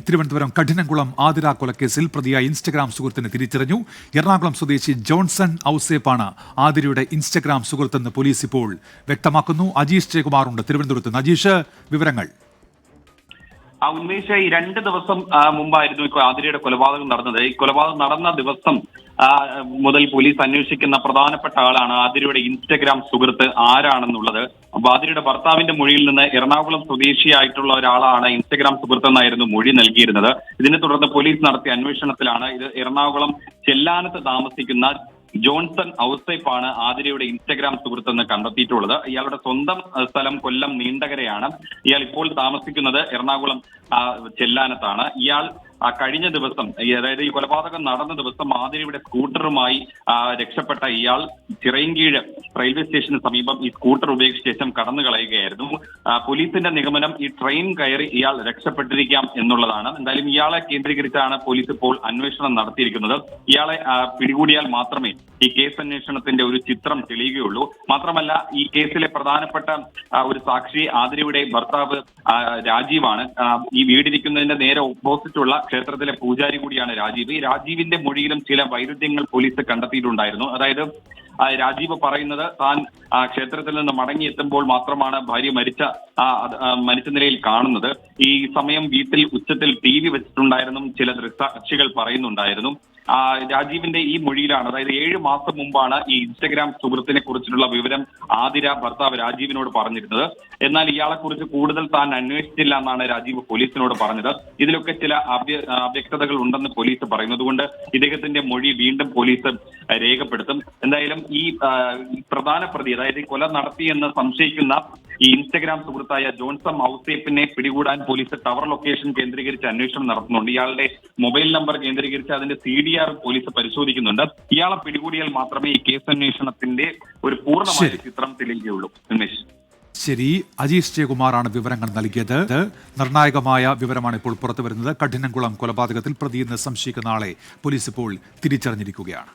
തിരുവനന്തപുരം കഠിനംകുളം ആതിര കൊലക്കേസിൽ പ്രതിയായ ഇൻസ്റ്റഗ്രാം സുഹൃത്തിനെ തിരിച്ചറിഞ്ഞു. എറണാകുളം സ്വദേശി ജോൺസൺ ഔസേപ്പാണ് ആതിരയുടെ ഇൻസ്റ്റഗ്രാം സുഹൃത്തെന്ന് പോലീസ് ഇപ്പോൾ വ്യക്തമാക്കുന്നു. അജീഷ് ജയകുമാറുണ്ട് തിരുവനന്തപുരത്ത്. അജീഷ്, വിവരങ്ങൾ. ഉന്മേഷ്, ഈ 2 ദിവസം മുമ്പായിരുന്നു ആതിരയുടെ കൊലപാതകം നടന്നത്. ഈ കൊലപാതകം നടന്ന ദിവസം മുതൽ പോലീസ് അന്വേഷിക്കുന്ന പ്രധാനപ്പെട്ട ആളാണ് ആതിരയുടെ ഇൻസ്റ്റഗ്രാം സുഹൃത്ത് ആരാണെന്നുള്ളത്. അപ്പൊ ആതിരയുടെ ഭർത്താവിന്റെ മൊഴിയിൽ നിന്ന് എറണാകുളം സ്വദേശിയായിട്ടുള്ള ഒരാളാണ് ഇൻസ്റ്റഗ്രാം സുഹൃത്തെന്നായിരുന്നു മൊഴി നൽകിയിരുന്നത്. ഇതിനെ തുടർന്ന് പോലീസ് നടത്തിയ അന്വേഷണത്തിലാണ് ഇത് എറണാകുളം ചെല്ലാനത്ത് താമസിക്കുന്ന ജോൺസൺ ഔസേപ്പാണ് ആതിരയുടെ ഇൻസ്റ്റഗ്രാം സുഹൃത്തെന്ന് കണ്ടെത്തിയിട്ടുള്ളത്. ഇയാളുടെ സ്വന്തം സ്ഥലം കൊല്ലം നീണ്ടകരയാണ്. ഇയാൾ ഇപ്പോൾ താമസിക്കുന്നത് എറണാകുളം ചെല്ലാനത്താണ്. ഇയാൾ കഴിഞ്ഞ ദിവസം, അതായത് ഈ കൊലപാതകം നടന്ന ദിവസം ആതിരയുടെ സ്കൂട്ടറുമായി രക്ഷപ്പെട്ട ഇയാൾ ചിറയൻകീഴ് റെയിൽവേ സ്റ്റേഷന് സമീപം ഈ സ്കൂട്ടർ ഉപേക്ഷിച്ച ശേഷം കടന്നു കളയുകയായിരുന്നു. പോലീസിന്റെ നിഗമനം ഈ ട്രെയിൻ കയറി ഇയാൾ രക്ഷപ്പെട്ടിരിക്കാം എന്നുള്ളതാണ്. എന്തായാലും ഇയാളെ കേന്ദ്രീകരിച്ചാണ് പോലീസ് ഇപ്പോൾ അന്വേഷണം നടത്തിയിരിക്കുന്നത്. ഇയാളെ പിടികൂടിയാൽ മാത്രമേ ഈ കേസ് അന്വേഷണത്തിന്റെ ഒരു ചിത്രം തെളിയുകയുള്ളൂ. മാത്രമല്ല, ഈ കേസിലെ പ്രധാനപ്പെട്ട ഒരു സാക്ഷി ആതിരയുടെ ഭർത്താവ് രാജീവാണ്. ഈ വീടിരിക്കുന്നതിന്റെ നേരെ ഓപ്പോസിറ്റുള്ള ക്ഷേത്രത്തിലെ പൂജാരി കൂടിയാണ് രാജീവ്. ഈ രാജീവിന്റെ മൊഴിയിലും ചില വൈരുദ്ധ്യങ്ങൾ പോലീസ് കണ്ടെത്തിയിട്ടുണ്ടായിരുന്നു. അതായത് രാജീവ് പറയുന്നത് താൻ ക്ഷേത്രത്തിൽ നിന്ന് മടങ്ങിയെത്തുമ്പോൾ മാത്രമാണ് ഭാര്യ മരിച്ച നിലയിൽ കാണുന്നത്. ഈ സമയം വീട്ടിൽ ഉച്ചത്തിൽ TV വെച്ചിട്ടുണ്ടായിരുന്നും ചില ദൃക്സാക്ഷികൾ പറയുന്നുണ്ടായിരുന്നു. രാജീവിന്റെ ഈ മൊഴിയിലാണ്, അതായത് 7 മാസം മുമ്പാണ് ഈ ഇൻസ്റ്റഗ്രാം സുഹൃത്തിനെ കുറിച്ചിട്ടുള്ള വിവരം ആതിര ഭർത്താവ് രാജീവിനോട് പറഞ്ഞിരുന്നത്. എന്നാൽ ഇയാളെ കുറിച്ച് കൂടുതൽ താൻ അന്വേഷിച്ചില്ല എന്നാണ് രാജീവ് പോലീസിനോട് പറഞ്ഞത്. ഇതിലൊക്കെ ചില അവ്യക്തതകൾ ഉണ്ടെന്ന് പോലീസ് പറയുന്നു. അതുകൊണ്ട് ഇദ്ദേഹത്തിന്റെ മൊഴി വീണ്ടും പോലീസ് രേഖപ്പെടുത്തും. എന്തായാലും ഈ പ്രധാന പ്രതി, അതായത് ഈ കൊല നടത്തിയെന്ന് സംശയിക്കുന്ന ഈ ഇൻസ്റ്റഗ്രാം സുഹൃത്തായ ജോൺസൺ ഔസേപ്പിനെ പിടികൂടാൻ പോലീസ് ടവർ ലൊക്കേഷൻ കേന്ദ്രീകരിച്ച് അന്വേഷണം നടത്തുന്നുണ്ട്. ഇയാളുടെ മൊബൈൽ നമ്പർ കേന്ദ്രീകരിച്ച് അതിന്റെ CDR പോലീസ് പരിശോധിക്കുന്നുണ്ട്. ഇയാളെ പിടികൂടിയാൽ മാത്രമേ ഈ കേസ് അന്വേഷണത്തിന്റെ ഒരു പൂർണ്ണമായ ചിത്രം തെളിയുകയുള്ളൂ. ഉന്മേഷ്, ശരി. അജീഷ് ജയകുമാറാണ് വിവരങ്ങൾ നൽകിയത്. നിർണായകമായ വിവരമാണ് ഇപ്പോൾ പുറത്തുവരുന്നത്. കഠിനംകുളം കൊലപാതകത്തിൽ പ്രതിയെന്ന് സംശയിക്കുന്ന ആളെ പോലീസ് ഇപ്പോൾ തിരിച്ചറിഞ്ഞിരിക്കുകയാണ്.